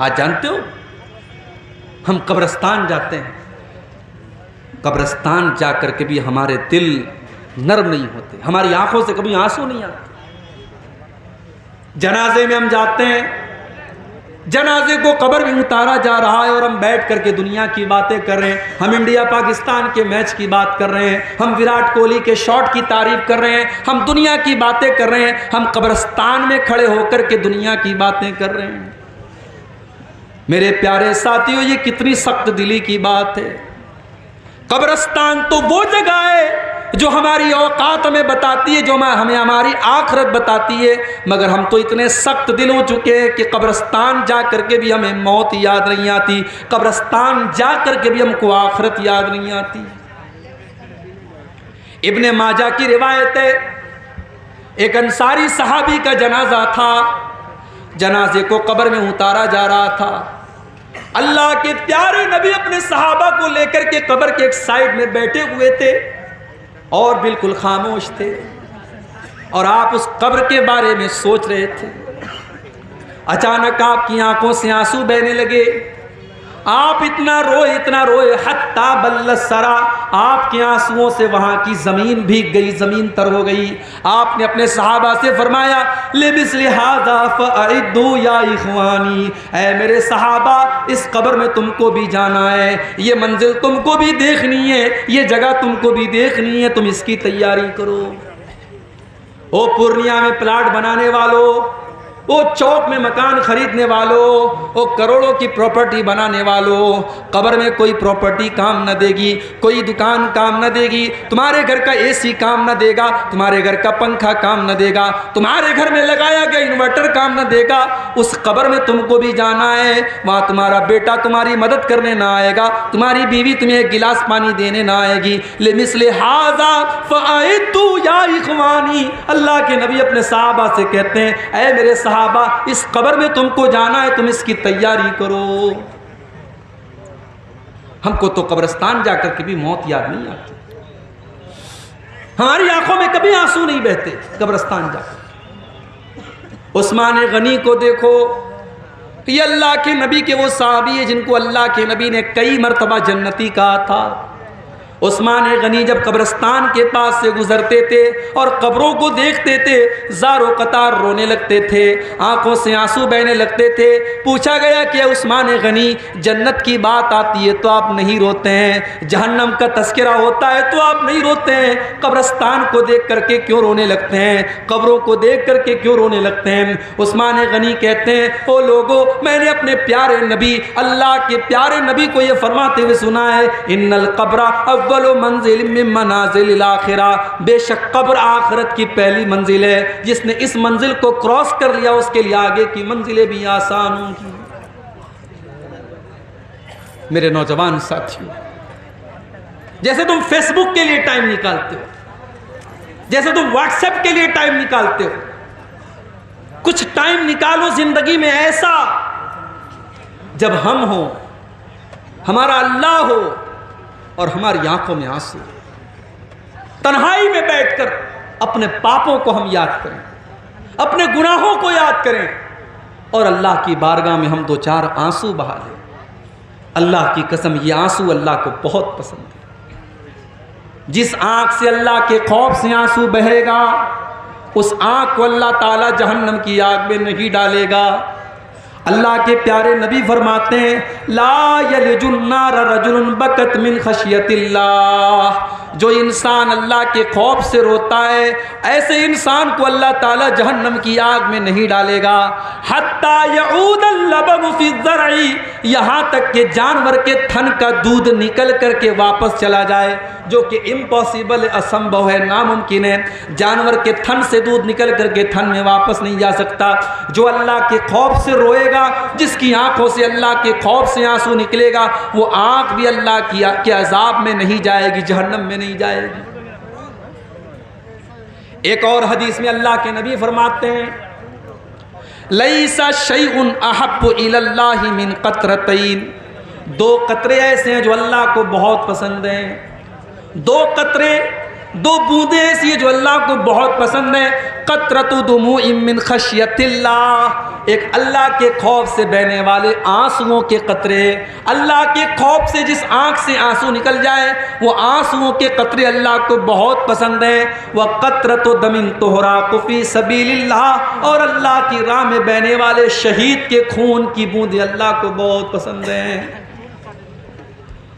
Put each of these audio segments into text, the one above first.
आज जानते हो हम कब्रिस्तान जाते हैं, कब्रिस्तान जा कर के भी हमारे दिल नर्म नहीं होते, हमारी आंखों से कभी आंसू नहीं आते। जनाजे में हम जाते हैं, जनाजे को कब्र में उतारा जा रहा है और हम बैठ करके दुनिया की बातें कर रहे हैं। हम इंडिया पाकिस्तान के मैच की बात कर रहे हैं, हम विराट कोहली के शॉट की तारीफ कर रहे हैं, हम दुनिया की बातें कर रहे हैं, हम कब्रिस्तान में खड़े होकर के दुनिया की बातें कर रहे हैं। मेरे प्यारे साथियों, ये कितनी सख्त दिली की बात है। कब्रिस्तान तो वो जगह है जो हमारी औकात हमें बताती है, जो हमें हमारी आखिरत बताती है, मगर हम तो इतने सख्त दिल हो चुके हैं कि कब्रिस्तान जा करके भी हमें मौत याद नहीं आती, कब्रिस्तान जा करके भी हमको आखिरत याद नहीं आती। इब्ने माजा की रिवायत है, एक अंसारी सहाबी का जनाजा था, जनाजे को कब्र में उतारा जा रहा था। अल्लाह के प्यारे नबी अपने सहाबा को लेकर के कब्र के एक साइड में बैठे हुए थे और बिल्कुल खामोश थे, और आप उस कब्र के बारे में सोच रहे थे। अचानक आपकी आंखों से आंसू बहने लगे, आप इतना रोए हत्ता बल्लसरा, आपके आंसुओं से वहां की जमीन भीग गई, जमीन तर हो गई। आपने अपने सहाबा से फरमाया, लिबिस्लि हाज़ा फ़अइद्दू या इख़वानी, ऐ मेरे सहाबा, इस कब्र में तुमको भी जाना है, ये मंजिल तुमको भी देखनी है, ये जगह तुमको भी देखनी है, तुम इसकी तैयारी करो। ओ पूर्णिया में प्लाट बनाने वालों, वो चौक में मकान खरीदने वालों, वो करोड़ों की प्रॉपर्टी बनाने वालों, कब्र में कोई प्रॉपर्टी काम न देगी, कोई दुकान काम न देगी, तुम्हारे घर का एसी काम न देगा, तुम्हारे घर का पंखा काम न देगा, तुम्हारे घर में लगाया गया इन्वर्टर काम न देगा। उस कब्र में तुमको भी जाना है, वहाँ तुम्हारा बेटा तुम्हारी मदद करने ना आएगा, तुम्हारी बीवी तुम्हें एक गिलास पानी देने ना आएगी। लिमिस्ले हाज़ा फ़अइद्दू या इख़वानी, अल्लाह के नबी अपने सहाबा से कहते हैं, ऐ मेरे सहाबा, इस कब्र में तुमको जाना है, तुम इसकी तैयारी करो। हमको तो कब्रिस्तान जाकर के भी मौत याद नहीं आती, हमारी आंखों में कभी आंसू नहीं बहते कब्रिस्तान जाकर। उस्मान गनी को देखो, ये अल्लाह के नबी के वो सहाबी है जिनको अल्लाह के नबी ने कई मरतबा जन्नती कहा था। उस्मान गनी जब कब्रिस्तान के पास से गुजरते थे और कब्रों को देखते थे, ज़ारो कतार रोने लगते थे, आंखों से आंसू बहने लगते थे। पूछा गया कि उस्मान गनी, जन्नत की बात आती है तो आप नहीं रोते हैं, जहन्नम का तस्करा होता है तो आप नहीं रोते हैं, कब्रिस्तान को देख करके क्यों रोने लगते हैं, कब्रों को देख करके क्यों रोने लगते हैं? उस्मान गनी कहते हैं, ओ लोगो, मैंने अपने प्यारे नबी, अल्लाह के प्यारे नबी को ये फरमाते हुए सुना है, इन्नल कब्रा अव्वलु मंजिल मिन मनाजिलिल आखिरा, बेशक कब्र आखिरत की पहली मंजिल है, जिसने इस मंजिल को क्रॉस कर लिया उसके लिए आगे की मंजिलें भी आसान होंगी। मेरे नौजवान साथियों, जैसे तुम फेसबुक के लिए टाइम निकालते हो, जैसे तुम व्हाट्सएप के लिए टाइम निकालते हो, कुछ टाइम निकालो जिंदगी में ऐसा जब हम हो, हमारा अल्लाह हो और हमारी आंखों में आंसू, तन्हाई में बैठकर अपने पापों को हम याद करें, अपने गुनाहों को याद करें और अल्लाह की बारगाह में हम दो चार आंसू बहा लें। अल्लाह की कसम, ये आंसू अल्लाह को बहुत पसंद है। जिस आंख से अल्लाह के खौफ से आंसू बहेगा, उस आंख को अल्लाह ताला जहन्नम की आग में नहीं डालेगा। अल्लाह के प्यारे नबी फरमाते हैं, ला यलिजुन नार रजुलन बकत मिन खशियतिल्लाह, जो इंसान अल्लाह के खौफ से रोता है, ऐसे इंसान को अल्लाह ताला जहन्नम की आग में नहीं डालेगा। हत्ता यऊदल लबन फी ज़रई, यहाँ तक कि जानवर के थन का दूध निकल करके वापस चला जाए, जो कि इम्पॉसिबल, असंभव है, नामुमकिन है। जानवर के थन से दूध निकल करके थन में वापस नहीं जा सकता। जो अल्लाह के खौफ से रोएगा, जिसकी आंखों से अल्लाह के खौफ से आंसू निकलेगा, वो आंख भी अल्लाह के अजाब में नहीं जाएगी, जहन्नम में नहीं जाएगी। एक और हदीस में अल्लाह के नबी फरमाते हैं, लैसा शैउन अहब्बु इलल्लाहि मिन क़त्रतैन, दो कतरे ऐसे हैं जो अल्लाह को बहुत पसंद हैं। दो कतरे दो बूंदें ऐसी है जो अल्लाह को बहुत पसंद है। क़त्रतु दुमूइन मिन खशियतिल्लाह, एक अल्लाह के खौफ से बहने वाले आंसुओं के कतरे। अल्लाह के खौफ से जिस आंख से आंसू निकल जाए वो आंसुओं के कतरे अल्लाह को बहुत पसंद है। वह क़त्रतु दमिन तुहराक़ु फ़ी सबीलिल्लाह, और अल्लाह की राह में बहने वाले शहीद के खून की बूंदें अल्लाह को बहुत पसंद हैं।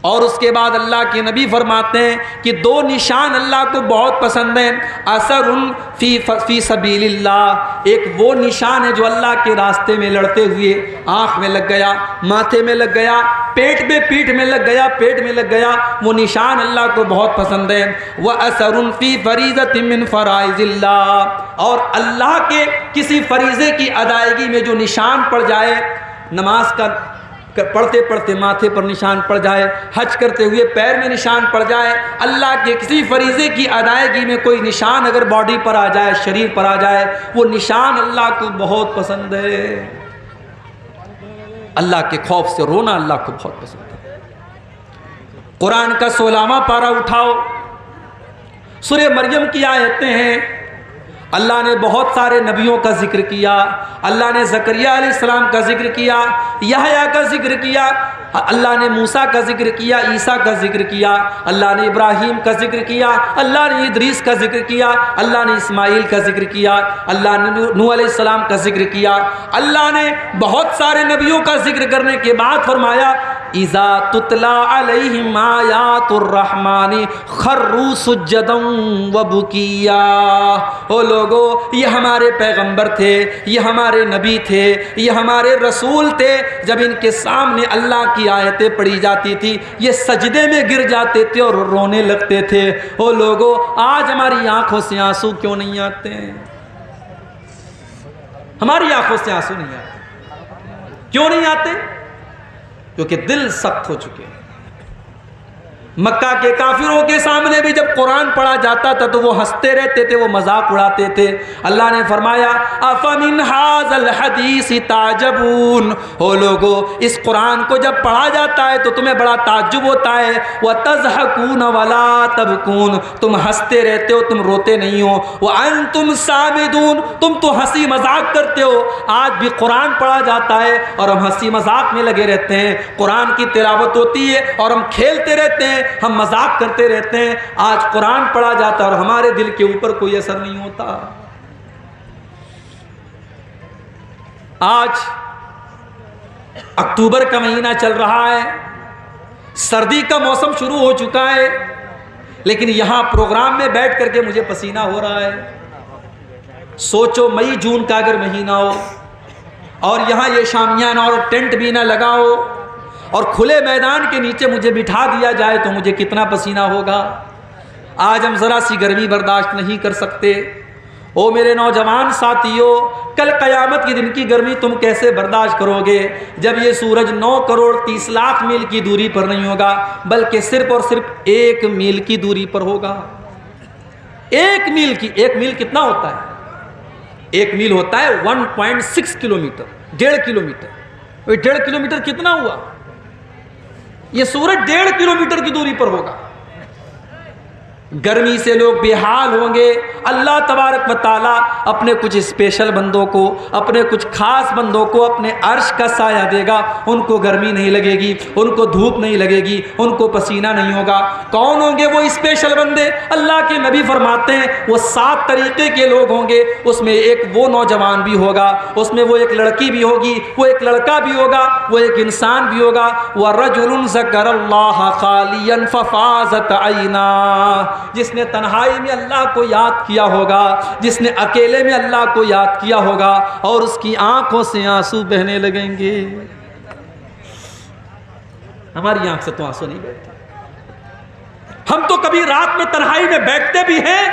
और उसके बाद अल्लाह के नबी फरमाते हैं कि दो निशान अल्लाह को बहुत पसंद हैं। असरुन फ़ी सबीलिल्लाह, एक वो निशान है जो अल्लाह के रास्ते में लड़ते हुए आँख में लग गया, माथे में लग गया, पेट में, पीठ में लग गया, पेट में लग गया, वो निशान अल्लाह को बहुत पसंद है। वह असरुन फ़ी फ़रीज़तिन मिन फ़राइज़िल्लाह, और अल्लाह के किसी फरीज़े की अदायगी में जो निशान पड़ जाए, नमाज का पढ़ते पढ़ते माथे पर निशान पड़ जाए, हज करते हुए पैर में निशान पड़ जाए, अल्लाह के किसी फरीज़े की अदायगी में कोई निशान अगर बॉडी पर आ जाए, शरीर पर आ जाए, वो निशान अल्लाह को बहुत पसंद है। अल्लाह के खौफ से रोना अल्लाह को बहुत पसंद है। कुरान का 16वां पारा उठाओ, सूरह मरियम की आयतें हैं। अल्लाह ने बहुत सारे नबियों का जिक्र किया। अल्लाह ने ज़करिया अलैहिस्सलाम का जिक्र किया, यहया का जिक्र किया, अल्लाह ने मूसा का जिक्र किया, ईसा का जिक्र किया, अल्लाह ने इब्राहीम का जिक्र किया, अल्लाह ने इदरीस का जिक्र किया, अल्लाह ने इस्माइल का जिक्र किया, अल्लाह ने नूह अलैहिस्सलाम का जिक्र किया। अल्लाह ने बहुत सारे नबियों का जिक्र करने के बाद फरमाया, इज़ा तुतला अलैहिम आयातुर रहमानी खर्रू सुज्जदन व बुकिया। ओ लोगो, ये हमारे पैगंबर थे, ये हमारे नबी थे, ये हमारे रसूल थे। जब इनके सामने अल्लाह की आयतें पढ़ी जाती थी, ये सजदे में गिर जाते थे और रोने लगते थे। ओ लोगो, आज हमारी आंखों से आंसू क्यों नहीं आते हैं? हमारी आंखों से आंसू नहीं आते, क्यों नहीं आते? क्योंकि दिल सख्त हो चुके हैं। मक्का के काफिरों के सामने भी जब कुरान पढ़ा जाता था तो वो हंसते रहते थे, वो मजाक उड़ाते थे। अल्लाह ने फरमाया, अफमिन हाज़ल हदीस ताजबून, हो लोगो, इस कुरान को जब पढ़ा जाता है तो तुम्हें बड़ा ताज्जुब होता है। व तज़हकून वला तबकून, तुम हंसते रहते हो, तुम रोते नहीं हो। व अंतुम सामिदून, तुम तो हंसी मजाक करते हो। आज भी कुरान पढ़ा जाता है और हम हंसी मजाक में लगे रहते हैं। कुरान की तिलावत होती है और हम खेलते रहते हैं, हम मजाक करते रहते हैं। आज कुरान पढ़ा जाता है और हमारे दिल के ऊपर कोई असर नहीं होता। आज अक्टूबर का महीना चल रहा है, सर्दी का मौसम शुरू हो चुका है, लेकिन यहां प्रोग्राम में बैठ करके मुझे पसीना हो रहा है। सोचो मई जून का अगर महीना हो और यहां ये शामियाना और टेंट भी ना लगा हो और खुले मैदान के नीचे मुझे बिठा दिया जाए तो मुझे कितना पसीना होगा। आज हम ज़रा सी गर्मी बर्दाश्त नहीं कर सकते। ओ मेरे नौजवान साथियों, कल क़यामत के दिन की गर्मी तुम कैसे बर्दाश्त करोगे जब ये सूरज 9 करोड़ 30 लाख मील की दूरी पर नहीं होगा, बल्कि सिर्फ और सिर्फ 1 मील की दूरी पर होगा। 1 मील की, 1 मील कितना होता है? 1 मील होता है 1.6 किलोमीटर, 1.5 किलोमीटर। 1.5 किलोमीटर कितना हुआ? ये सूरज 1.5 किलोमीटर की दूरी पर होगा। गर्मी से लोग बेहाल होंगे। अल्लाह तबारक व तआला अपने कुछ स्पेशल बंदों को, अपने कुछ खास बंदों को अपने अर्श का साया देगा। उनको गर्मी नहीं लगेगी, उनको धूप नहीं लगेगी, उनको पसीना नहीं होगा। कौन होंगे वो स्पेशल बंदे? अल्लाह के नबी फरमाते हैं वो 7 तरीके के लोग होंगे। उसमें एक वो नौजवान भी होगा, उसमें वो एक लड़की भी होगी, वो एक लड़का भी होगा, वो एक इंसान भी होगा। व रजुलुन ज़करल्लाह खालियन फफ़ाज़त ऐना, जिसने तन्हाई में अल्लाह को याद किया होगा, जिसने अकेले में अल्लाह को याद किया होगा और उसकी आंखों से आंसू बहने लगेंगे। हमारी आंख से तो आंसू नहीं बहते। हम तो कभी रात में तन्हाई में बैठते भी हैं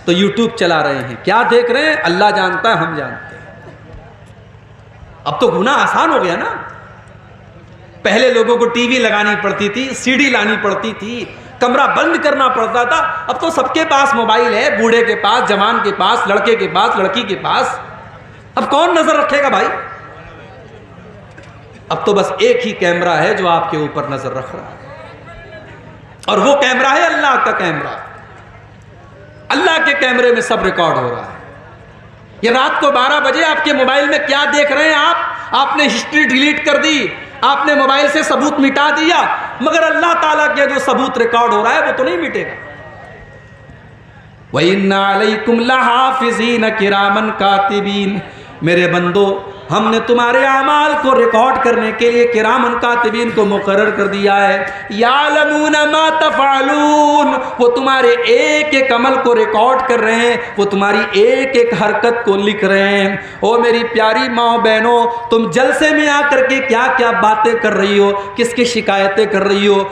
तो यूट्यूब चला रहे हैं। क्या देख रहे हैं अल्लाह जानता है, हम जानते हैं। अब तो गुनाह आसान हो गया ना। पहले लोगों को टीवी लगानी पड़ती थी, सीडी लानी पड़ती थी, कमरा बंद करना पड़ता था। अब तो सबके पास मोबाइल है, बूढ़े के पास, जवान के पास, लड़के के पास, लड़की के पास। अब कौन नजर रखेगा भाई? अब तो बस एक ही कैमरा है जो आपके ऊपर नजर रख रहा है, और वो कैमरा है अल्लाह का कैमरा। अल्लाह के कैमरे में सब रिकॉर्ड हो रहा है। ये रात को 12 बजे आपके मोबाइल में क्या देख रहे हैं आपने हिस्ट्री डिलीट कर दी, आपने मोबाइल से सबूत मिटा दिया, मगर अल्लाह ताला के जो सबूत रिकॉर्ड हो रहा है वो तो नहीं मिटेगा। व इन्ना अलैकुम लहाफिज़ीन किरामन कातिबीन, मेरे बंदो हमने तुम्हारे आमाल को रिकॉर्ड करने के लिए किरामन कातिबीन को मुकर्रर कर दिया है। यालमूना मा तफ़अलून, वो तुम्हारे एक एक अमल को रिकॉर्ड कर रहे हैं, वो तुम्हारी एक एक हरकत को लिख रहे हैं। ओ मेरी प्यारी माँ बहनों, तुम जलसे में आकर के क्या क्या बातें कर रही हो, किसकी शिकायतें कर रही हो।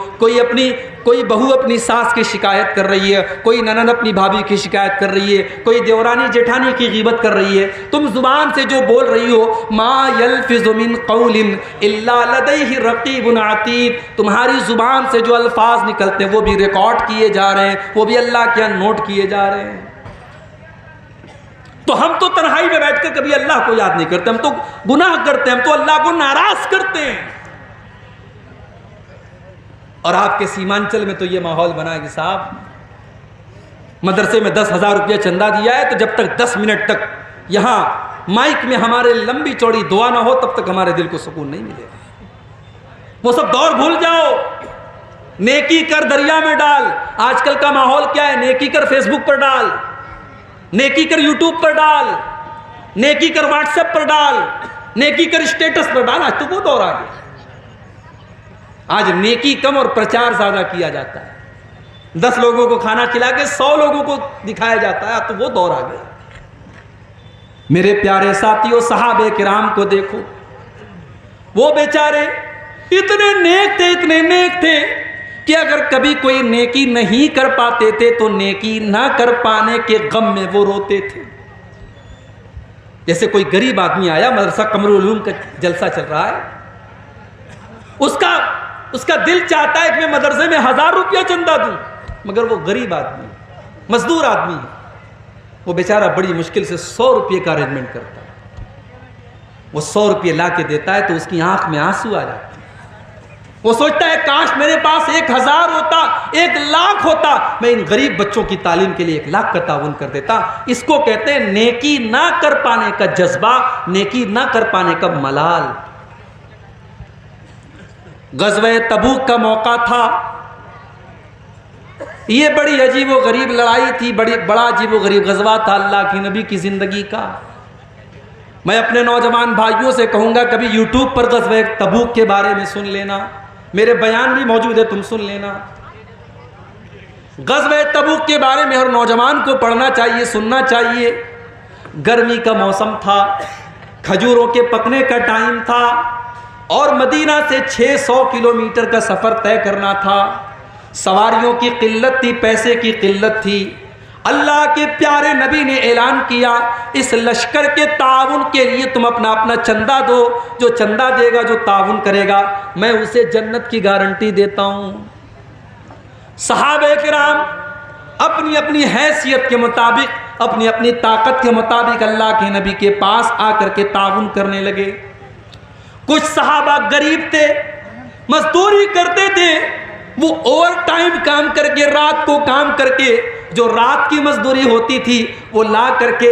कोई बहू अपनी सास की शिकायत कर रही है, कोई ननद अपनी भाभी की शिकायत कर रही है, कोई देवरानी जेठानी की गीबत कर रही है। तुम जुबान से जो बोल रही हो, मा यल्फिज़ु मिन क़ौलिन इल्ला लदैहि रक़ीबुन अतीद, तुम्हारी जुबान से जो अल्फाज निकलते हैं वो भी रिकॉर्ड किए जा रहे हैं, वो भी अल्लाह के यहाँ नोट किए जा रहे हैं। तो हम तो तन्हाई में बैठकर कभी अल्लाह को याद नहीं करते, हम तो गुनाह करते हैं, हम तो अल्लाह को नाराज करते हैं। और आपके सीमांचल में तो ये माहौल बना है कि साहब मदरसे में 10,000 रुपया चंदा दिया है, तो जब तक 10 मिनट तक यहाँ माइक में हमारे लंबी चौड़ी दुआ ना हो तब तक हमारे दिल को सुकून नहीं मिलेगा। वो सब दौर भूल जाओ, नेकी कर दरिया में डाल। आजकल का माहौल क्या है, नेकी कर फेसबुक पर डाल, नेकी कर यूट्यूब पर डाल, नेकी कर व्हाट्सएप पर डाल, नेकी कर स्टेटस पर डाल। आज तो वो दौर आ गया, आज नेकी कम और प्रचार ज्यादा किया जाता है। 10 लोगों को खाना खिला के 100 लोगों को दिखाया जाता है, तो वो दौर आ गया। मेरे प्यारे साथियों, सहाबे किराम को देखो, वो बेचारे इतने नेक थे कि अगर कभी कोई नेकी नहीं कर पाते थे तो नेकी ना कर पाने के गम में वो रोते थे। जैसे कोई गरीब आदमी आया, मदरसा कमरुल उलूम का जलसा चल रहा है, उसका दिल चाहता है कि मैं मदरसे में 1000 रुपया चंदा दूं, मगर वो गरीब आदमी, मजदूर आदमी है, वो बेचारा बड़ी मुश्किल से 100 रुपये का अरेंजमेंट करता है। वो 100 रुपये ला के देता है तो उसकी आंख में आंसू आ जाते हैं। वो सोचता है काश मेरे पास 1000 होता, 1 लाख होता, मैं इन गरीब बच्चों की तालीम के लिए 1 लाख का ताउन कर देता। इसको कहते हैं नेकी ना कर पाने का जज्बा, नेकी ना कर पाने का मलाल। गज़वे तबूक का मौका था, ये बड़ी अजीब व गरीब लड़ाई थी, बड़ा अजीब व गरीब गज़वा था अल्लाह की नबी की ज़िंदगी का। मैं अपने नौजवान भाइयों से कहूँगा, कभी यूट्यूब पर गज़वे तबूक के बारे में सुन लेना, मेरे बयान भी मौजूद है, तुम सुन लेना। गज़वे तबूक के बारे में हर नौजवान को पढ़ना चाहिए, सुनना चाहिए। गर्मी का मौसम था, खजूरों के पकने का टाइम था और मदीना से 600 किलोमीटर का सफ़र तय करना था। सवारियों की किल्लत थी, पैसे की किल्लत थी। अल्लाह के प्यारे नबी ने ऐलान किया, इस लश्कर के ताउन के लिए तुम अपना अपना चंदा दो, जो चंदा देगा, जो ताउन करेगा, मैं उसे जन्नत की गारंटी देता हूँ। सहाबे किराम अपनी अपनी हैसियत के मुताबिक, अपनी अपनी ताकत के मुताबिक अल्लाह के नबी के पास आकर के ताउन करने लगे। कुछ सहाबा गरीब थे, मजदूरी करते थे, वो ओवर टाइम काम करके, रात को काम करके जो रात की मजदूरी होती थी वो ला करके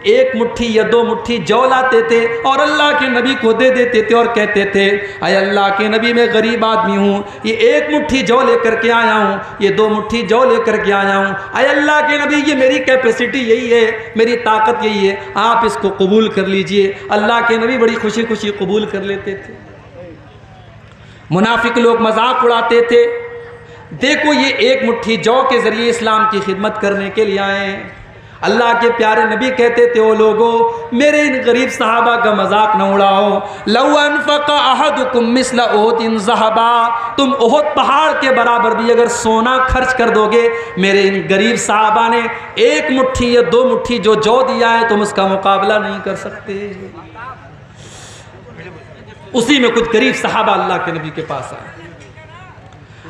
1 मुट्ठी या 2 मुट्ठी जौ लाते थे और अल्लाह के नबी को दे देते थे और कहते थे, अय अल्लाह के नबी मैं गरीब आदमी हूँ, ये 1 मुट्ठी जौ लेकर के आया हूँ, ये 2 मुट्ठी जौ लेकर के आया हूँ, अय अल्लाह के नबी ये मेरी कैपेसिटी यही है, मेरी ताकत यही है, आप इसको कबूल कर लीजिए। अल्लाह के नबी बड़ी खुशी खुशी कबूल कर लेते थे। मुनाफिक लोग मजाक उड़ाते थे, देखो ये 1 मुट्ठी जौ के ज़रिए इस्लाम की खिदमत करने के लिए आए हैं। अल्लाह के प्यारे नबी कहते थे, ओ लोगों मेरे इन गरीब सहाबा का मजाक न उड़ाओ। लौ अनफ़क़ अहदुकुम मिस्ल उहदिन ज़हबा, तुम ओहद पहाड़ के बराबर भी अगर सोना खर्च कर दोगे, मेरे इन गरीब सहाबा ने 1 मुट्ठी या 2 मुट्ठी जो जौ दिया है, तुम उसका मुकाबला नहीं कर सकते। उसी में कुछ गरीब सहाबा अल्लाह के नबी के पास आए,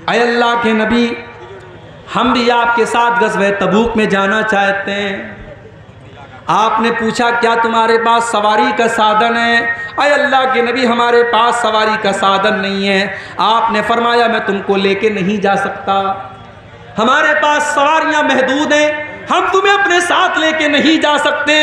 अय अल्लाह के नबी हम भी आपके साथ गज़वे तबूक में जाना चाहते हैं। आपने पूछा क्या तुम्हारे पास सवारी का साधन है? अय अल्लाह के नबी हमारे पास सवारी का साधन नहीं है। आपने फरमाया मैं तुमको लेके नहीं जा सकता, हमारे पास सवारियां महदूद हैं, हम तुम्हें अपने साथ लेके नहीं जा सकते,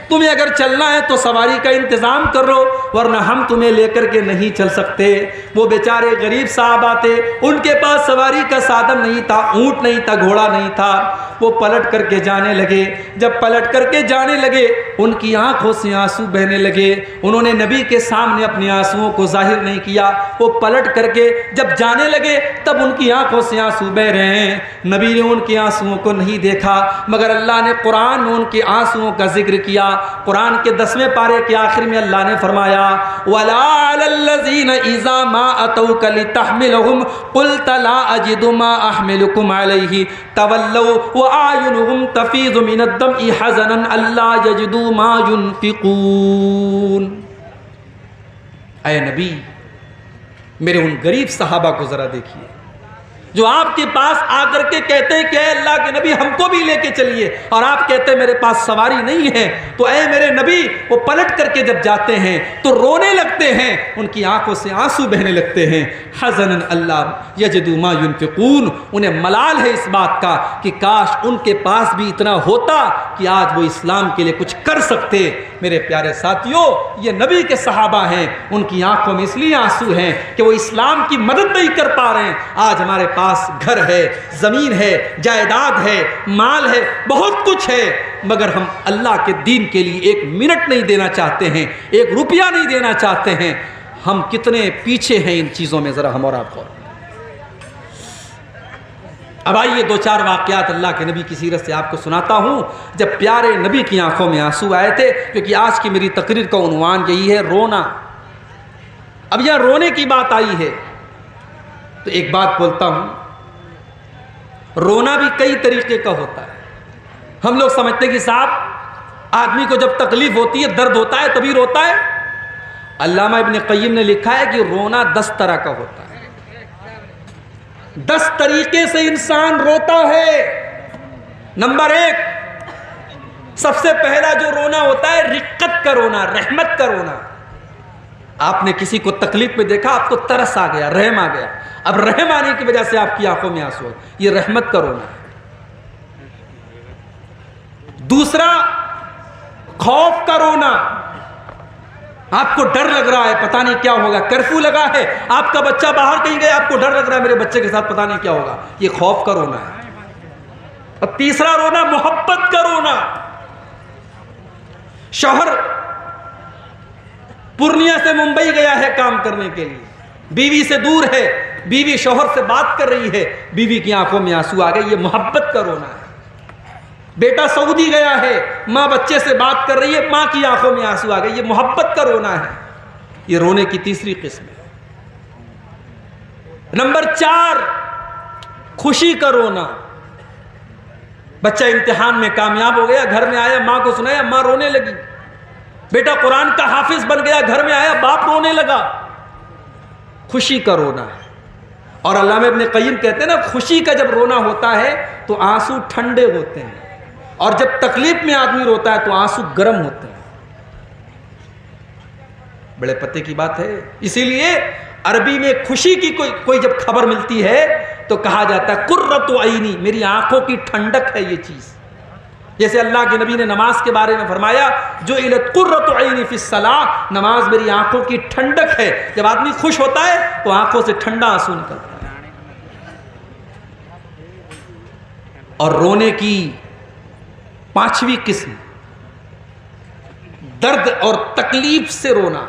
तुम्हें अगर चलना है तो सवारी का इंतज़ाम कर लो, वरना हम तुम्हें लेकर के नहीं चल सकते। वो बेचारे गरीब साहब आते, उनके पास सवारी का साधन नहीं था, ऊंट नहीं था, घोड़ा नहीं था। वो पलट करके जाने लगे। जब पलट करके जाने लगे, उनकी आंखों से आंसू बहने लगे। उन्होंने नबी के सामने अपने आंसुओं को जाहिर नहीं किया। वो पलट करके जब जाने लगे, तब उनकी आंखों से आंसू बह रहे हैं। नबी ने उनके आंसुओं को नहीं देखा, मगर अल्लाह ने कुरान में उनके आंसुओं का जिक्र किया। कुरान के 10वें पारे के आखिर में अल्लाह ने फरमाया, वला अलल्लज़ीना इज़ा मा अतौक लितहमिलहुम क़ुल्त ला अजिदु मा अहमिलुकुम अलैहि तवल्लौ व आयुनुहुम तफीज़ु मिनद्दमइ हज़नन अल्ला यजिदु मा युनफ़िक़ून। ऐ नबी, मेरे उन गरीब सहाबा को ज़रा देखिए जो आपके पास आकर के कहते हैं कि अल्लाह के नबी हमको भी लेके चलिए, और आप कहते हैं मेरे पास सवारी नहीं है। तो ऐ मेरे नबी, वो पलट करके जब जाते हैं तो रोने लगते हैं, उनकी आंखों से आंसू बहने लगते हैं। हज़नन अल्लाह यजिदु मा युनफ़िक़ून, उन्हें मलाल है इस बात का कि काश उनके पास भी इतना होता कि आज वो इस्लाम के लिए कुछ कर सकते। मेरे प्यारे साथियों, ये नबी के सहाबा हैं, उनकी आंखों में इसलिए आंसू हैं कि वो इस्लाम की मदद नहीं कर पा रहे हैं। आज हमारे पास घर है, जमीन है, जायदाद है, माल है, बहुत कुछ है, मगर हम अल्लाह के दीन के लिए एक मिनट नहीं देना चाहते हैं, एक रुपया नहीं देना चाहते हैं। हम कितने पीछे हैं इन चीजों में, जरा हम और आप गौर। अब आइए 2-4 वाक़यात अल्लाह के नबी की सीरत से आपको सुनाता हूँ, जब प्यारे नबी की आंखों में आंसू आए थे। क्योंकि आज की मेरी तकरीर का उन्वान यही है, रोना। अब यह रोने की बात आई है तो एक बात बोलता हूं, रोना भी कई तरीके का होता है। हम लोग समझते हैं कि साहब आदमी को जब तकलीफ होती है, दर्द होता है, तभी रोता है। अल्लामा इब्न क़य्यिम ने लिखा है कि रोना 10 तरह का होता है। 10 तरीके से इंसान रोता है। नंबर 1, सबसे पहला जो रोना होता है, रिक्कत का रोना, रहमत का रोना। आपने किसी को तकलीफ में देखा, आपको तरस आ गया, रहम आ गया। अब रहम आने की वजह से आपकी आंखों में आंसू, ये रहमत का रोना है। दूसरा, खौफ का रोना। आपको डर लग रहा है, पता नहीं क्या होगा, कर्फ्यू लगा है, आपका बच्चा बाहर कहीं गया, आपको डर लग रहा है मेरे बच्चे के साथ पता नहीं क्या होगा, ये खौफ का रोना है। और तीसरा रोना, मोहब्बत का रोना। शौहर पूर्णिया से मुंबई गया है काम करने के लिए, बीवी से दूर है, बीवी शौहर से बात कर रही है, बीवी की आंखों में आंसू आ गए, ये मोहब्बत का रोना है। बेटा सऊदी गया है, माँ बच्चे से बात कर रही है, माँ की आंखों में आंसू आ गए, ये मोहब्बत का रोना है। ये रोने की तीसरी किस्म है। नंबर 4, खुशी का रोना। बच्चा इम्तिहान में कामयाब हो गया, घर में आया, माँ को सुनाया, माँ रोने लगी। बेटा कुरान का हाफिज बन गया, घर में आया, बाप रोने लगा। खुशी का रोना है। और अल्लामा इब्न क़य्यिम कहते हैं ना, खुशी का जब रोना होता है तो आंसू ठंडे होते हैं, और जब तकलीफ में आदमी रोता है तो आंसू गर्म होते हैं। बड़े पते की बात है। इसीलिए अरबी में खुशी की कोई जब खबर मिलती है तो कहा जाता है कुर्रतु ऐनी, मेरी आंखों की ठंडक है ये चीज। जैसे अल्लाह के नबी ने नमाज के बारे में फरमाया, जो इलत कुर्रतु ऐनी फिस्सलाह, नमाज मेरी आंखों की ठंडक है। जब आदमी खुश होता है तो आंखों से ठंडा आंसू निकलता है। और रोने की 5वीं किस्म, दर्द और तकलीफ से रोना।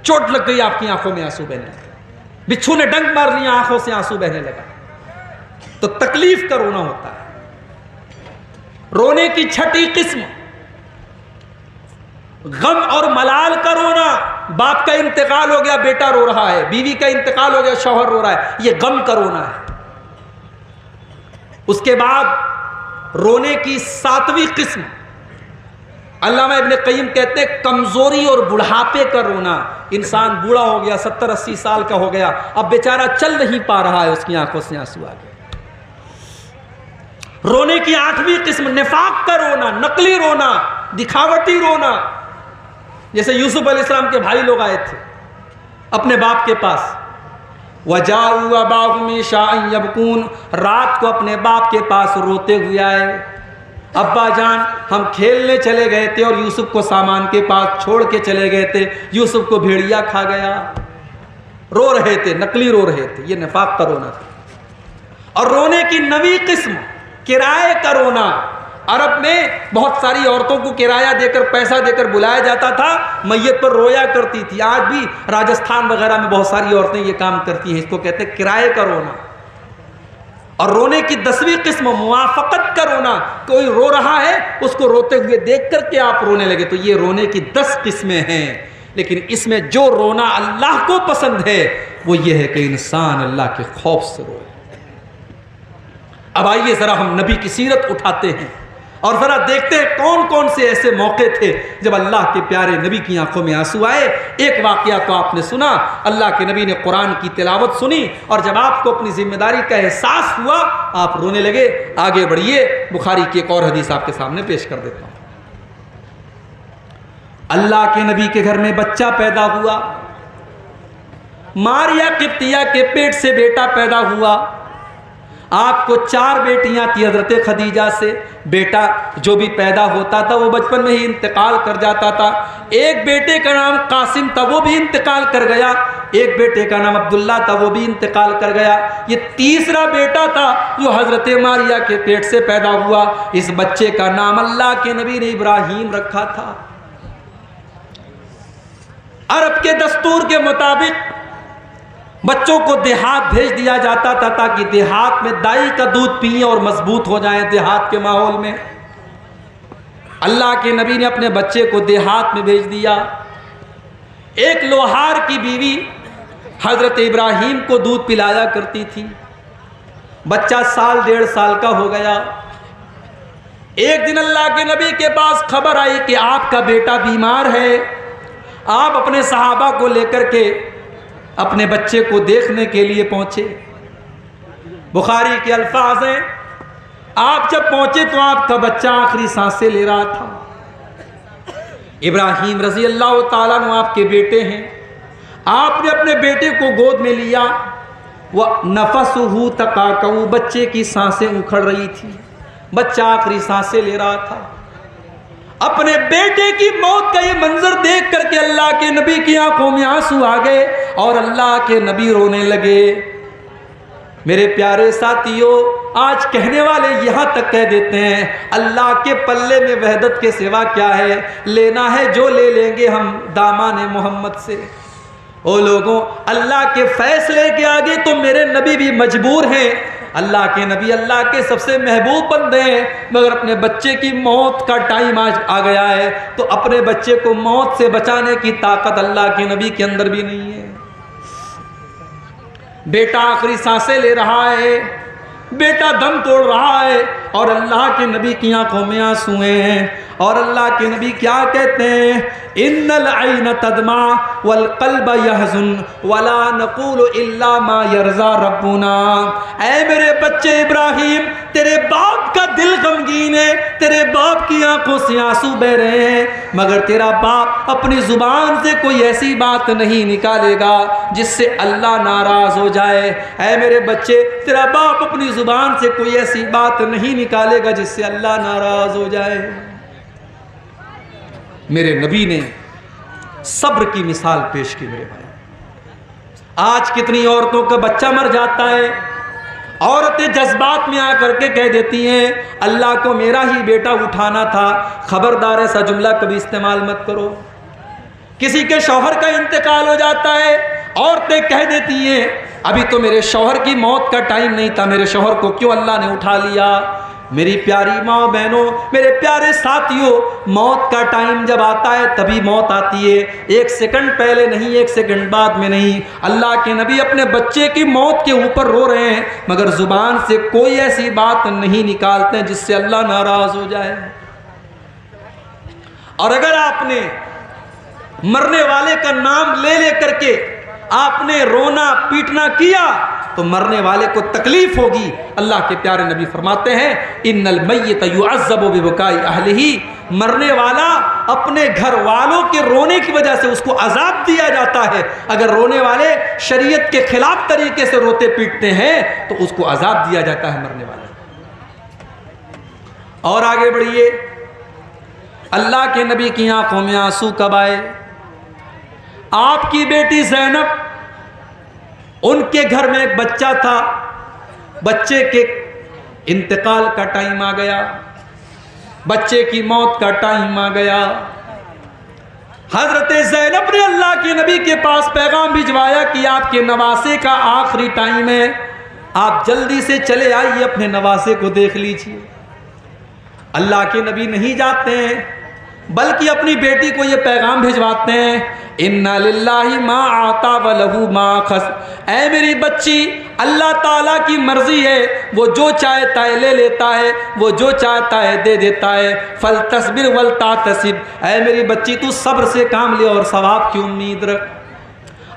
चोट लग गई, आपकी आंखों में आंसू बहने लगे, बिच्छू ने डंक मार लिया, आंखों से आंसू बहने लगा, तो तकलीफ का रोना होता है। रोने की 6ठी किस्म, गम और मलाल का रोना। बाप का इंतकाल हो गया, बेटा रो रहा है, बीवी का इंतकाल हो गया, शौहर रो रहा है, ये गम का रोना है। उसके बाद रोने की 7वीं किस्म, अल्लामा इब्न क़य्यिम कहते हैं कमजोरी और बुढ़ापे का रोना। इंसान बूढ़ा हो गया, 70-80 साल का हो गया, अब बेचारा चल नहीं पा रहा है, उसकी आंखों से आंसू आ गए। रोने की 8वीं किस्म, निफाक का रोना, नकली रोना, दिखावटी रोना। जैसे यूसुफ अलैहिस्सलाम के भाई लोग आए थे अपने बाप के पास, वजाऊ अबाहुम इशाअन यबकून, रात को अपने बाप के पास रोते हुए आए। अब्बा जान हम खेलने चले गए थे और यूसुफ को सामान के पास छोड़ के चले गए थे, यूसुफ को भेड़िया खा गया। रो रहे थे, नकली रो रहे थे। ये निफाक का रोना था। और रोने की नवी किस्म किराए का रोना। अरब में बहुत सारी औरतों को किराया देकर, पैसा देकर बुलाया जाता था, मैयत पर रोया करती थी। आज भी राजस्थान वगैरह में बहुत सारी औरतें ये काम करती हैं। इसको कहते हैं किराए का रोना। और रोने की 10वीं किस्म मुआफकत का रोना। कोई रो रहा है, उसको रोते हुए देख करके आप रोने लगे। तो ये रोने की 10 किस्में हैं, लेकिन इसमें जो रोना अल्लाह को पसंद है वो ये है कि इंसान अल्लाह के खौफ से रोए। अब आइए जरा हम नबी की सीरत उठाते हैं और जरा देखते हैं कौन कौन से ऐसे मौके थे जब अल्लाह के प्यारे नबी की आंखों में आंसू आए। एक वाकया तो आपने सुना, अल्लाह के नबी ने कुरान की तिलावत सुनी और जब आपको अपनी जिम्मेदारी का एहसास हुआ आप रोने लगे। आगे बढ़िए, बुखारी की एक और हदीस आपके सामने पेश कर देता हूं। अल्लाह के नबी के घर में बच्चा पैदा हुआ। मारिया किप्तिया के पेट से बेटा पैदा हुआ। आपको 4 बेटियां थी हजरत खदीजा से। बेटा जो भी पैदा होता था वो बचपन में ही इंतकाल कर जाता था। एक बेटे का नाम कासिम था, वो भी इंतकाल कर गया। एक बेटे का नाम अब्दुल्ला था, वो भी इंतकाल कर गया। ये तीसरा बेटा था जो हजरत मारिया के पेट से पैदा हुआ। इस बच्चे का नाम अल्लाह के नबी ने इब्राहिम रखा था। अरब के दस्तूर के मुताबिक बच्चों को देहात भेज दिया जाता था ताकि देहात में दाई का दूध पिए और मजबूत हो जाएं देहात के माहौल में। अल्लाह के नबी ने अपने बच्चे को देहात में भेज दिया। एक लोहार की बीवी हजरत इब्राहिम को दूध पिलाया करती थी। बच्चा 1 1.5 साल का हो गया। एक दिन अल्लाह के नबी के पास खबर आई कि आपका बेटा बीमार है। आप अपने सहाबा को लेकर के अपने बच्चे को देखने के लिए पहुंचे। बुखारी के अल्फाज हैं, आप जब पहुंचे तो आपका बच्चा आखिरी सांसें ले रहा था। इब्राहिम रजी अल्लाह ताला अन्हु आपके बेटे हैं। आपने अपने बेटे को गोद में लिया। वह नफसहु तकाकऊ, बच्चे की सांसें उखड़ रही थी। बच्चा आखिरी सांसें ले रहा था। अपने बेटे की मौत का ये मंजर देख करके अल्लाह के नबी की आंखों में आंसू आ गए और अल्लाह के नबी रोने लगे। मेरे प्यारे साथियों, आज कहने वाले यहां तक कह देते हैं अल्लाह के पल्ले में वहदत के सिवा क्या है। लेना है जो ले लेंगे हम दामाने मोहम्मद से। ओ लोगों, अल्लाह के फैसले के आगे तो मेरे नबी भी मजबूर हैं। अल्लाह के नबी अल्लाह के सबसे महबूब बंदे हैं, मगर अपने बच्चे की मौत का टाइम आज आ गया है तो अपने बच्चे को मौत से बचाने की ताकत अल्लाह के नबी के अंदर भी नहीं है। बेटा आखिरी सांसें ले रहा है, बेटा दम तोड़ रहा है और अल्लाह के नबी की आंखों में आंसू हैं। और अल्लाह के नबी क्या कहते हैं, इन्नल ऐन तदमा वल क़ल्ब यहज़ुन वला नक़ूलु इल्ला मा यरज़ा रब्बुना। ऐ मेरे बच्चे इब्राहिम, तेरे बाप का दिल गमगीन है, तेरे बाप की आंखों से आंसू बह रहे हैं, मगर तेरा बाप अपनी जुबान से कोई ऐसी बात नहीं निकालेगा जिससे अल्लाह नाराज हो जाए। ऐ मेरे बच्चे, तेरा बाप अपनी जुबान से कोई ऐसी बात नहीं निकालेगा जिससे अल्लाह नाराज हो जाए। मेरे नबी ने सब्र की मिसाल पेश की। मेरे भाई, आज कितनी औरतों का बच्चा मर जाता है, औरतें जज्बात में आकर के कह देती हैं अल्लाह को मेरा ही बेटा उठाना था। खबरदार ऐसा जुमला कभी इस्तेमाल मत करो। किसी के शौहर का इंतकाल हो जाता है, औरतें कह देती हैं अभी तो मेरे शौहर की मौत का टाइम नहीं था, मेरे शौहर को क्यों अल्लाह ने उठा लिया। मेरी प्यारी माँ बहनों, मेरे प्यारे साथियों, मौत का टाइम जब आता है तभी मौत आती है, 1 सेकंड पहले नहीं, 1 सेकंड बाद में नहीं। अल्लाह के नबी अपने बच्चे की मौत के ऊपर रो रहे हैं, मगर जुबान से कोई ऐसी बात नहीं निकालते जिससे अल्लाह नाराज हो जाए। और अगर आपने मरने वाले का नाम ले ले करके आपने रोना पीटना किया तो मरने वाले को तकलीफ होगी। अल्लाह के प्यारे नबी फरमाते हैं इन्नल मय्यत युअज़्ज़बु बिबुकाई अहलिही, मरने वाला अपने घर वालों के रोने की वजह से उसको अजाब दिया जाता है। अगर रोने वाले शरीयत के खिलाफ तरीके से रोते पीटते हैं तो उसको अजाब दिया जाता है मरने वाले। और आगे बढ़िए। अल्लाह के नबी की आंखों में आंसू कब आए? आपकी बेटी ज़ैनब, उनके घर में एक बच्चा था, बच्चे के इंतकाल का टाइम आ गया, बच्चे की मौत का टाइम आ गया। हजरत ज़ैनब ने अल्लाह के नबी के पास पैगाम भिजवाया कि आपके नवासे का आखिरी टाइम है, आप जल्दी से चले आइए, अपने नवासे को देख लीजिए। अल्लाह के नबी नहीं जाते हैं, बल्कि अपनी बेटी को ये पैगाम भिजवाते हैं, इन्ना लिल्लाहि मा आता व लहू मा खस। ऐ मेरी बच्ची, अल्लाह ताला की मर्जी है, वो जो चाहता है ले लेता है, वो जो चाहता है दे देता है। फल तस्बिर वल तातसिब। ऐ मेरी बच्ची, तू सब्र से काम ले और सवाब की उम्मीद रख।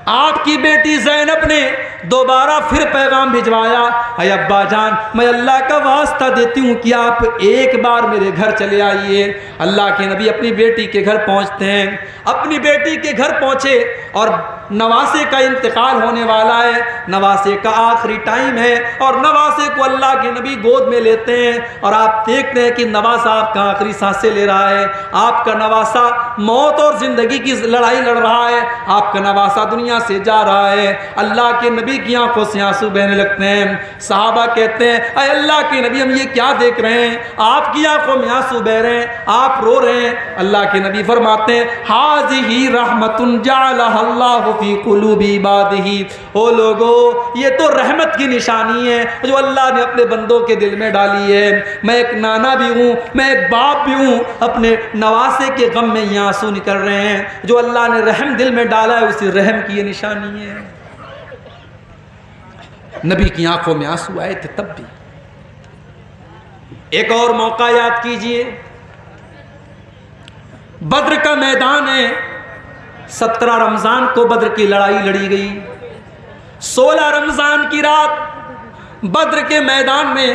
आपकी बेटी ज़ैनब ने दोबारा फिर पैगाम भिजवाया, अय अब्बा जान, मैं अल्लाह का वास्ता देती हूँ कि आप एक बार मेरे घर चले आइए। अल्लाह के नबी अपनी बेटी के घर पहुँचते हैं। अपनी बेटी के घर पहुँचे और नवासे का इंतकाल होने वाला है, नवासे का आखिरी टाइम है, और नवासे को अल्लाह के नबी गोद में लेते हैं और आप देखते हैं कि नवासा आपका आखिरी सांसें ले रहा है। आपका नवासा मौत और ज़िंदगी की लड़ाई लड़ रहा है, आपका नवासा दुनिया से जा रहा है। अल्लाह के नबी की आंखों से आंसू बहने लगते हैं। सहाबा कहते हैं, अरे अल्लाह के नबी, हम ये क्या देख रहे हैं, आपकी आंखों में आंसू बह रहे हैं, आप रो रहे हैं। अल्लाह के नबी फरमाते हैं, हाज़िही रहमतुन जअलहल्लाहु फी कुलूबी इबादिही। ओ लोगो, ये तो रहमत की निशानी है जो अल्लाह ने अपने बंदों के दिल में डाली है। मैं एक नाना भी हूँ, मैं एक बाप भी हूँ, अपने नवासे के गम में ये आंसू निकल रहे हैं। जो अल्लाह ने रहम दिल में डाला है, उसी रहम की ये निशानी है। नबी की आंखों में आंसू आए थे तब भी। एक और मौका याद कीजिए, बद्र का मैदान है, 17 रमजान को बद्र की लड़ाई लड़ी गई। 16 रमजान की रात बद्र के मैदान में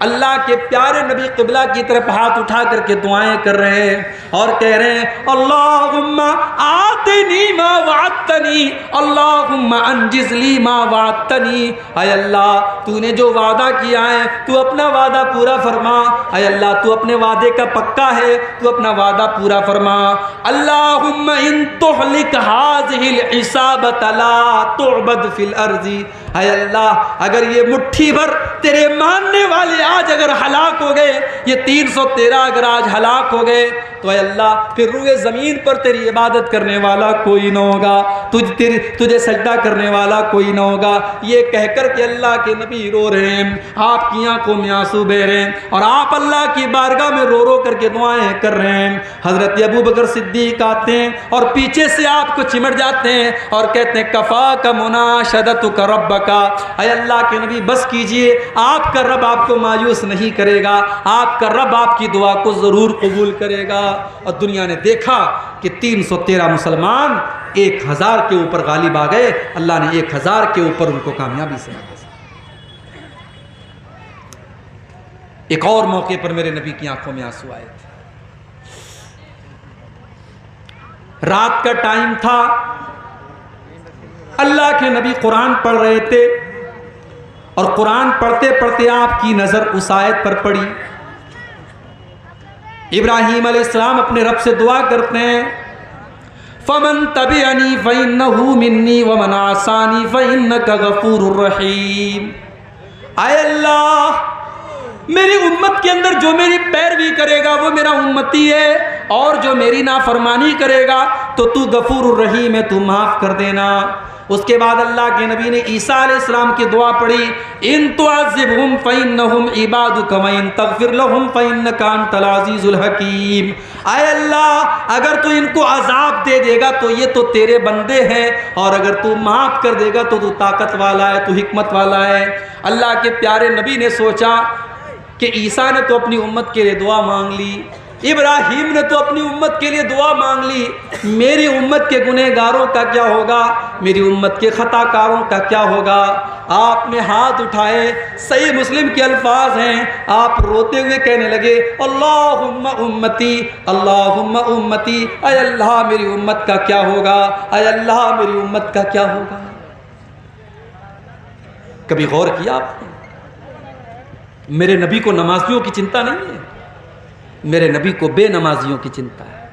अल्लाह के प्यारे नबी क़िबला की तरफ हाथ उठा करके दुआएं कर रहे हैं और कह रहे हैं, अल्लाहुम्मा आतिनी मा वअदतनी, अल्लाहुम्मा अंजिज़ली मा वअदतनी। अय अल्लाह, तूने जो वादा किया है, तू अपना वादा पूरा फरमा। अय अल्लाह, तू अपने वादे का पक्का है, तू अपना वादा पूरा फरमा। अल्लाहुम्मा इन तुहलिक हाज़िहिल इसाबत ला तुअबद फिल अर्ज़ी। अय अल्लाह, अगर ये मुट्ठी भर तेरे मानने वाले आज अगर हलाक हो गए, ये 313 अगर आज हलाक हो गए, तो अल्लाह फिर रूए ज़मीन पर तेरी इबादत करने वाला कोई ना होगा, तुझे सजदा करने वाला कोई ना होगा। ये कहकर के अल्लाह के नबी रो रहे हैं, आपकी आंखों में आंसू बह रहे हैं और आप अल्लाह की बारगाह में रो रो करके दुआएं कर रहे हैं। हज़रत अबू बकर सिद्दीक आते हैं और पीछे से आपको चिमट जाते हैं और कहते हैं, कफ़ा का मुनाशदतुका रब्बका। अय अल्लाह के नबी, बस कीजिए, आपका रब आपको मायूस नहीं करेगा, आपका रब आपकी दुआ को ज़रूर कबूल करेगा। और दुनिया ने देखा कि 313 मुसलमान 1000 के ऊपर गालिब आ गए। अल्लाह ने 1000 के ऊपर उनको कामयाबी से। एक और मौके पर मेरे नबी की आंखों में आंसू आए थे। रात का टाइम था, अल्लाह के नबी कुरान पढ़ रहे थे और कुरान पढ़ते पढ़ते आपकी नजर उस आयत पर पड़ी। इब्राहीम अलैहिस्सलाम अपने रब से दुआ करते हैं, फमन तबिअनी फइन्नहु मिन्नी व मन आसानी फइन्नका गफूरुर रहीम। आय अल्लाह, मेरी उम्मत के अंदर जो मेरी पैरवी करेगा वो मेरा उम्मती है, और जो मेरी नाफरमानी करेगा तो तू गफूरुर रहीम है, तू माफ़ कर देना। उसके बाद अल्लाह के नबी ने ईसा अलैहिस्सलाम की दुआ पढ़ी, इन तुअज़्ज़िबहुम फ़इन्नहुम इबादुका व इन तग़फ़िर लहुम फ़इन्नका अंतल अज़ीज़ुल हकीम। आय अल्लाह, अगर तू इनको अज़ाब दे देगा तो ये तो तेरे बंदे हैं, और अगर तू माफ़ कर देगा तो तू ताकत वाला है, तू हिकमत वाला है। अल्लाह के प्यारे नबी ने सोचा कि ईसा ने तो अपनी उम्मत के लिए दुआ मांग ली, इब्राहीम ने तो अपनी उम्मत के लिए दुआ मांग ली, मेरी उम्मत के गुनहगारों का क्या होगा, मेरी उम्मत के खताकारों का क्या होगा। आपने हाथ उठाए, सही मुस्लिम के अल्फाज हैं, आप रोते हुए कहने लगे, अल्लाहुम्मा उम्मती, अल्लाहुम्मा उम्मती। अय अल्लाह, मेरी उम्मत का क्या होगा, अय अल्लाह, मेरी उम्मत का क्या होगा। कभी गौर किया आपने, मेरे नबी को नमाजियों की चिंता नहीं है, मेरे नबी को बेनमाजियों की चिंता है,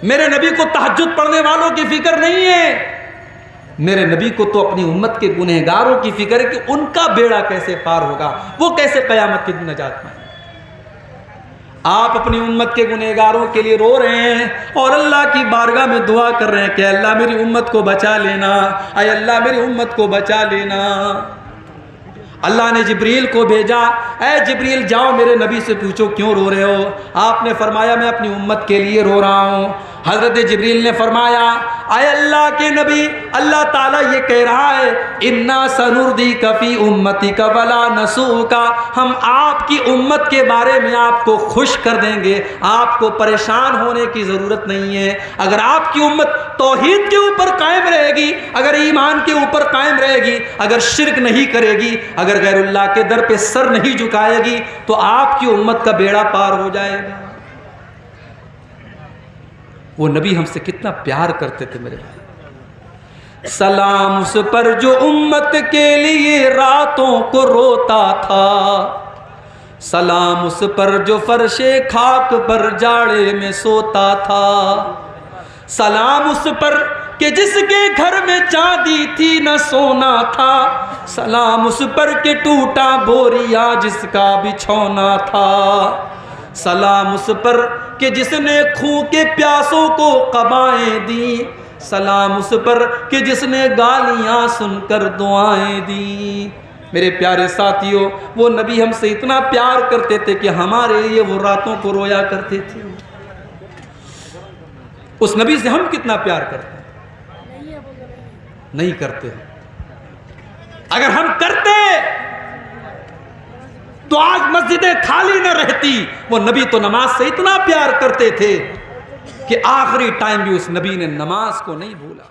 मेरे नबी को तहज्जुद पढ़ने वालों की फिक्र नहीं है, मेरे नबी को तो अपनी उम्मत के गुनहगारों की फिक्र है कि उनका बेड़ा कैसे पार होगा, वो कैसे कयामत की नजात में। आप अपनी उम्मत के गुनहगारों के लिए रो रहे हैं और अल्लाह की बारगाह में दुआ कर रहे हैं कि अल्लाह मेरी उम्मत को बचा लेना, अय अल्लाह मेरी उम्मत को बचा लेना। अल्लाह ने जिब्रील को भेजा, ऐ जिब्रील जाओ मेरे नबी से पूछो क्यों रो रहे हो। आपने फरमाया मैं अपनी उम्मत के लिए रो रहा हूँ। हजरत जिब्रील ने फरमाया, आए अल्लाह के नबी, अल्लाह ताला ये कह रहा है इन्ना सनुर्दी कफ़ी उम्मती का वला नसू का, हम आपकी उम्मत के बारे में आपको खुश कर देंगे, आपको परेशान होने की ज़रूरत नहीं है। अगर आपकी उम्मत तौहीद के ऊपर कायम रहेगी, अगर ईमान के ऊपर कायम रहेगी, अगर शिरक नहीं करेगी, अगर गैरुल्लाह के दर पे सर नहीं झुकाएगी, तो आपकी उम्मत का बेड़ा पार हो जाएगा। वो नबी हमसे कितना प्यार करते थे मेरे भाई। सलाम उस पर जो उम्मत के लिए रातों को रोता था, सलाम उस पर जो फर्शे खाक पर जाड़े में सोता था, सलाम उस पर कि जिसके घर में चांदी थी न सोना था, सलाम उस पर कि टूटा बोरिया जिसका बिछौना था, सलाम उस पर कि जिसने खूह के प्यासों को कबाएं दी, सलाम उस पर कि जिसने गालियां सुनकर दुआएं दी। मेरे प्यारे साथियों, वो नबी हमसे इतना प्यार करते थे कि हमारे लिए वो रातों को रोया करते थे। उस नबी से हम कितना प्यार करते हैं? नहीं करते। अगर हम करते तो आज मस्जिदें खाली न रहती। वो नबी तो नमाज से इतना प्यार करते थे कि आखिरी टाइम भी उस नबी ने नमाज को नहीं भूला।